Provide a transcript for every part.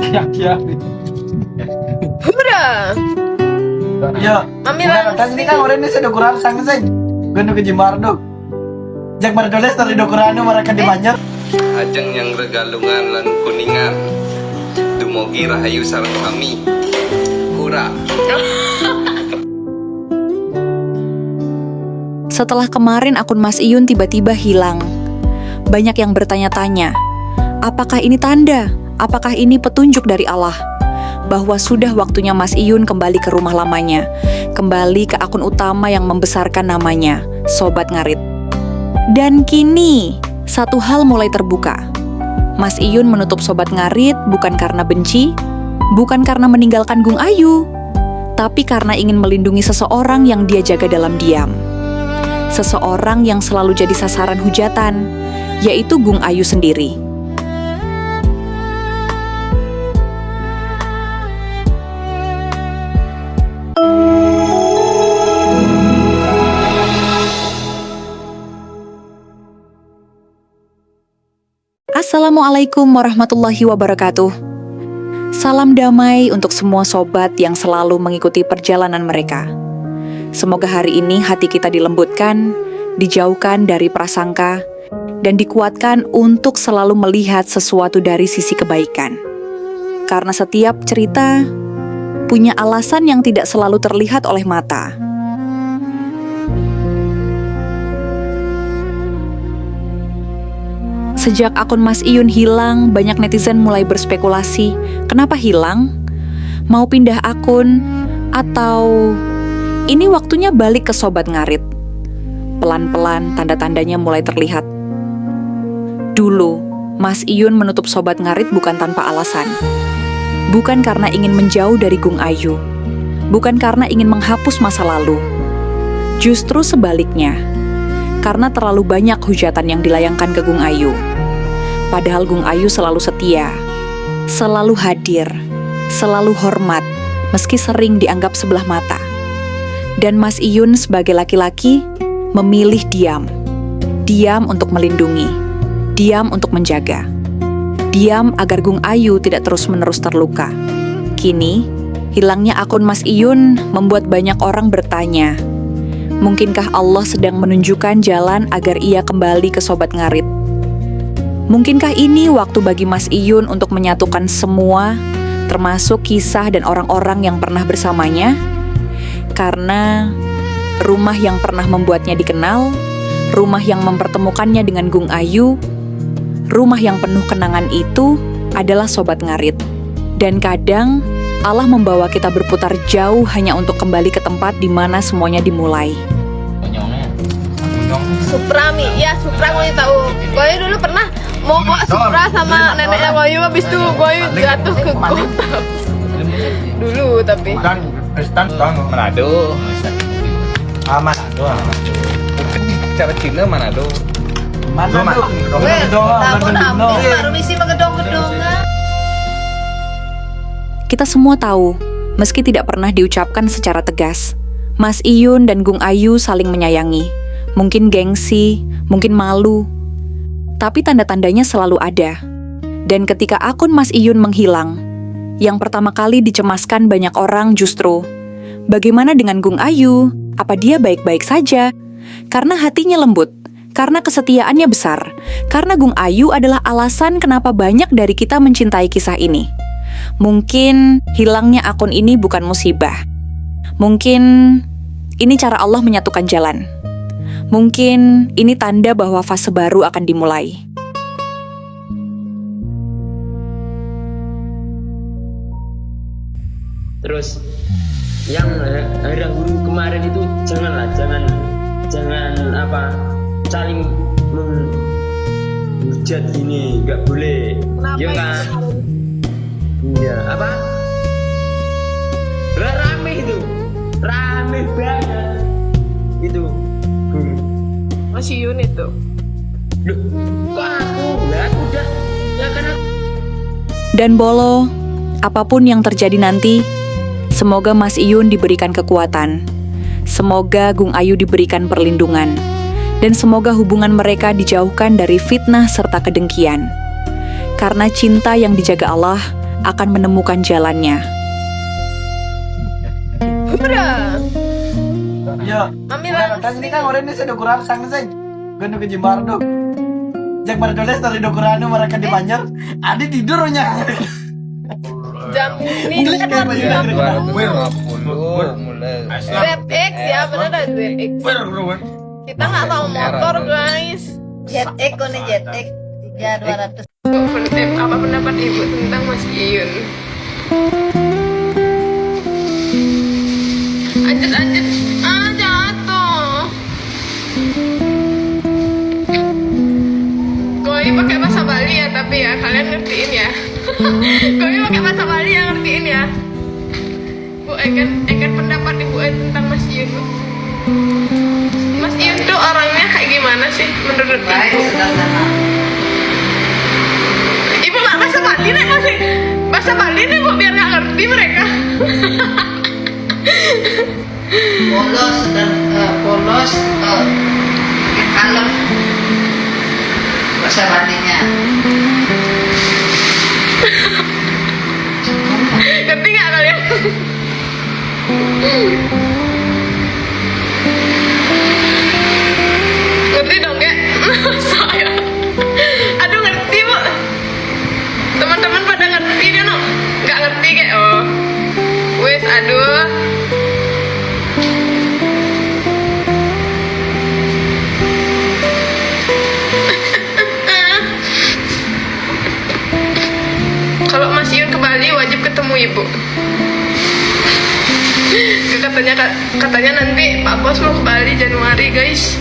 Kira-kira. Hura. Yo, Amiran. kan ini kan orang ini sudah kurang sang sing. Gano ke Jimardo. Jak mardoles dari dokurano mereka di Banjar. Ajeng yang regalungan lan kuningan dumugi rahayu sareng kami. Hura. Setelah kemarin akun Mas Iyun tiba-tiba hilang. Banyak yang bertanya-tanya, apakah ini tanda? Apakah ini petunjuk dari Allah? Bahwa sudah waktunya Mas Iyun kembali ke rumah lamanya, kembali ke akun utama yang membesarkan namanya, Sobat Ngarit. Dan kini, satu hal mulai terbuka. Mas Iyun menutup Sobat Ngarit bukan karena benci, bukan karena meninggalkan Gung Ayu, tapi karena ingin melindungi seseorang yang dia jaga dalam diam. Seseorang yang selalu jadi sasaran hujatan, yaitu Gung Ayu sendiri. Assalamualaikum warahmatullahi wabarakatuh. Salam damai untuk semua sobat yang selalu mengikuti perjalanan mereka. Semoga hari ini hati kita dilembutkan, dijauhkan dari prasangka, dan dikuatkan untuk selalu melihat sesuatu dari sisi kebaikan. Karena setiap cerita punya alasan yang tidak selalu terlihat oleh mata. Sejak akun Mas Iyun hilang, banyak netizen mulai berspekulasi, kenapa hilang? Mau pindah akun? Atau ini waktunya balik ke Sobat Ngarit? Pelan-pelan tanda-tandanya mulai terlihat. Dulu, Mas Iyun menutup Sobat Ngarit bukan tanpa alasan. Bukan karena ingin menjauh dari Gung Ayu. Bukan karena ingin menghapus masa lalu. Justru sebaliknya, karena terlalu banyak hujatan yang dilayangkan ke Gung Ayu. Padahal Gung Ayu selalu setia, selalu hadir, selalu hormat, meski sering dianggap sebelah mata. Dan Mas Iyun sebagai laki-laki memilih diam. Diam untuk melindungi, diam untuk menjaga. Diam agar Gung Ayu tidak terus-menerus terluka. Kini, hilangnya akun Mas Iyun membuat banyak orang bertanya, mungkinkah Allah sedang menunjukkan jalan agar ia kembali ke Sobat Ngarit? Mungkinkah ini waktu bagi Mas Iyun untuk menyatukan semua, termasuk kisah dan orang-orang yang pernah bersamanya? Karena rumah yang pernah membuatnya dikenal, rumah yang mempertemukannya dengan Gung Ayu, rumah yang penuh kenangan itu adalah Sobat Ngarit. Dan kadang Allah membawa kita berputar jauh hanya untuk kembali ke tempat di mana semuanya dimulai. Supra Mi, ya Supra gue tahu. Gue dulu pernah mau bawa Supra sama neneknya Wayu, habis itu gue jatuh ke got. Dulu tapi. Kan Manado. Manado. Cara Cina Manado. Baru misi menggedong-gedongan. Kita semua tahu, meski tidak pernah diucapkan secara tegas, Mas Iyun dan Gung Ayu saling menyayangi. Mungkin gengsi, mungkin malu, tapi tanda-tandanya selalu ada. Dan ketika akun Mas Iyun menghilang, yang pertama kali dicemaskan banyak orang justru, bagaimana dengan Gung Ayu? Apa dia baik-baik saja? Karena hatinya lembut, karena kesetiaannya besar, karena Gung Ayu adalah alasan kenapa banyak dari kita mencintai kisah ini. Mungkin hilangnya akun ini bukan musibah. Mungkin ini cara Allah menyatukan jalan. Mungkin ini tanda bahwa fase baru akan dimulai. Terus yang hari guru kemarin itu jangan saling menghujat gini, nggak boleh. Iya kan? Iya, apa? Rame itu, rame banget itu. Mas Iyun itu. Loh, kok aku udah, ya kan aku. Dan Bolo, apapun yang terjadi nanti, semoga Mas Iyun diberikan kekuatan. Semoga Gung Ayu diberikan perlindungan. Dan semoga hubungan mereka dijauhkan dari fitnah serta kedengkian. karena cinta yang dijaga Allah akan menemukan jalannya. Bra. Yo, Mami bukan lang. ini kan orang ini sudah kurang sang sing. Ganu ke Jimardo. Jak berdoles dari Dokurano mereka di Banjar. Adi tidurnya. Jam ini Mulai kayak Bayu dari 250 mulai. ZX ya, bener ada ZX. Kita nggak tahu motor guys. ZX kone ZX 3200. Apa pendapat ibu tentang Mas Iyun? Anjir, jatuh. Koi pakai bahasa Bali ya, tapi ya kalian ngertiin ya. Koi pakai bahasa Bali ya, ngertiin ya. Bu, Egen pendapat ibu tentang Mas Iyun. Bu. Mas Iyun tuh orangnya kayak gimana sih menurut ibu? Ibu nggak bahasa Bali nih masih bahasa Bali nih bu, biar nggak ngerti mereka. Polos dan polos kalem bahasa Balinya. Ngerti nggak kalian? Ngerti dong kek? Saya. Aduh ngerti bu. Teman-teman pada ngerti dia no? Nggak ngerti kek? Oh. Wes aduh. Kalau Mas Iyun ke Bali wajib ketemu ibu. Katanya nanti Pak Bos mau ke Bali Januari guys.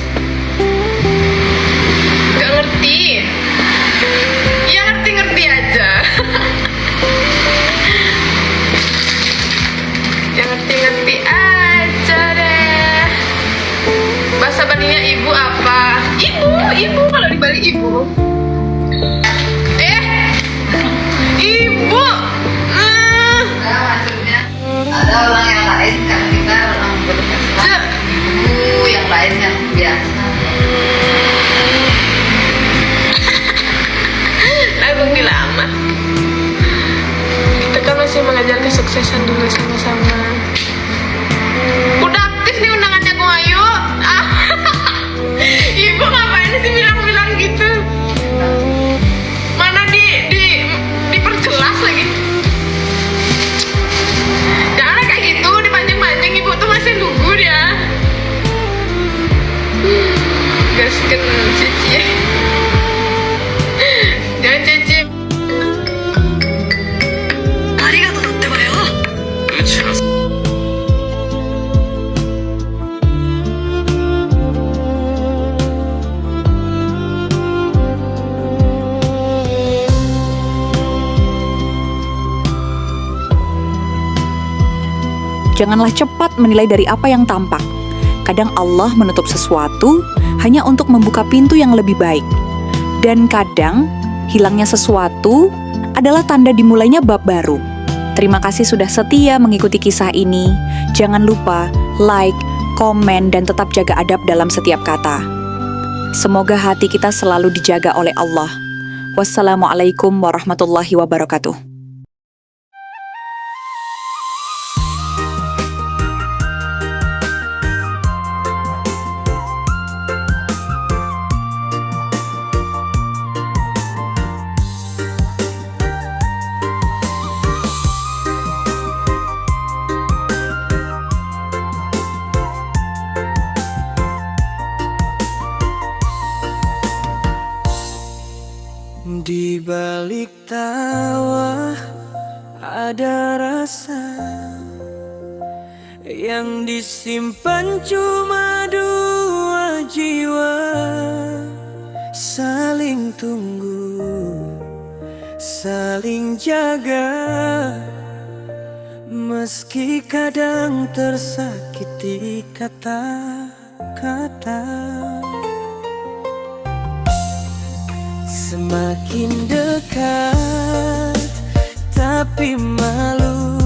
Gak ngerti. Ya ngerti aja. Ya ngerti aja deh. Bahasa Balinya ibu apa? Ibu kalau di Bali ibu. Ibu. Maksudnya ada orang yang lain kan kita orang berpenghasilan. Ibu yang lain yang biasa. Lagu lama. Kita kan masih mengajar kesuksesan dulu sama-sama. Udah aktif nih undangannya Go Ayu. Ibu ngapain sih bilang-bilang gitu? Mana diperjelas lagi. Jangan kayak gitu, dipancing-pancing ibu tuh masih nunggu dia. Gasken cici. Jangan cici. Janganlah cepat menilai dari apa yang tampak. Kadang Allah menutup sesuatu hanya untuk membuka pintu yang lebih baik. Dan kadang hilangnya sesuatu adalah tanda dimulainya bab baru. Terima kasih sudah setia mengikuti kisah ini. Jangan lupa like, komen, dan tetap jaga adab dalam setiap kata. Semoga hati kita selalu dijaga oleh Allah. Wassalamualaikum warahmatullahi wabarakatuh. Di balik tawa ada rasa yang disimpan cuma dua jiwa, saling tunggu, saling jaga, meski kadang tersakiti kata-kata. Semakin dekat tapi malu,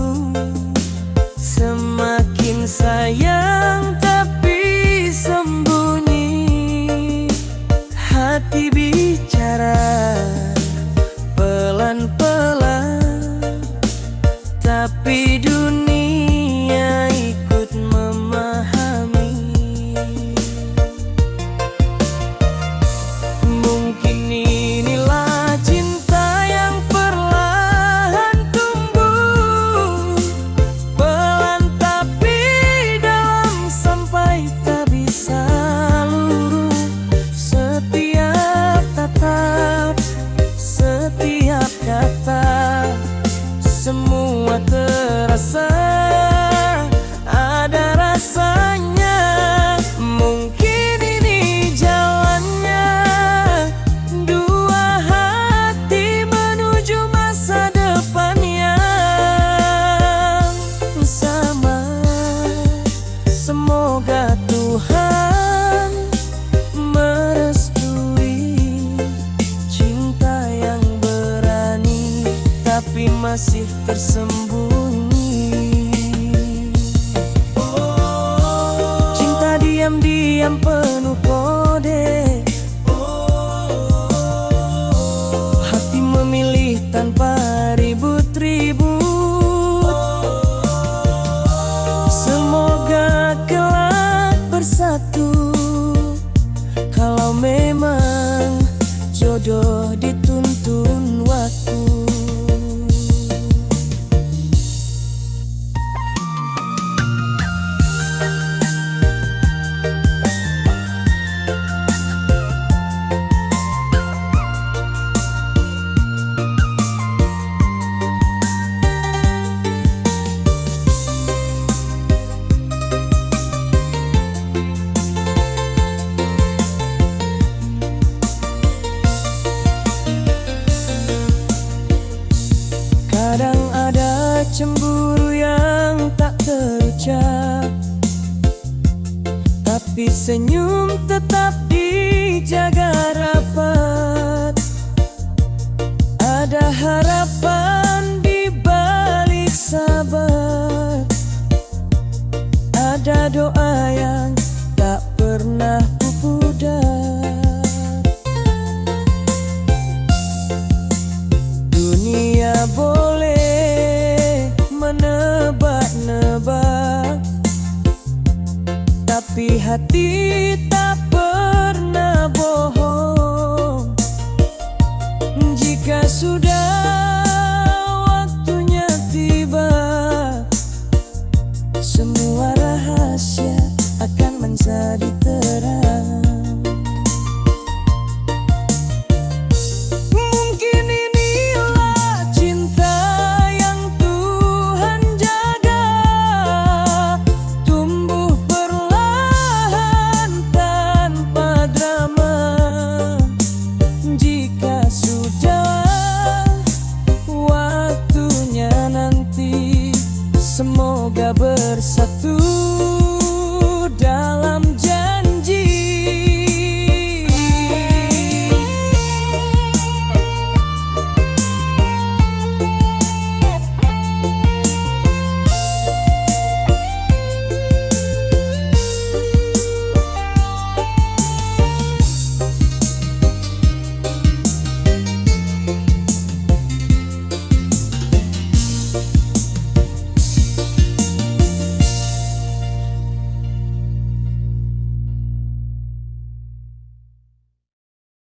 semakin sayang tapi sembunyi. Hati bicara tapi masih tersembunyi. Cinta diam-diam penuh kode, hati memilih tanpa ribut-ribut. Semoga kelak bersatu, kalau memang jodoh dituntun waktu. Kadang ada cemburu yang tak terucap, tapi senyum tetap dijaga rapat. Ada harapan di balik sabar, ada doa yang tak pernah pudar. Dunia boleh menebak-nebak, tapi hati tak pernah bohong. Jika sudah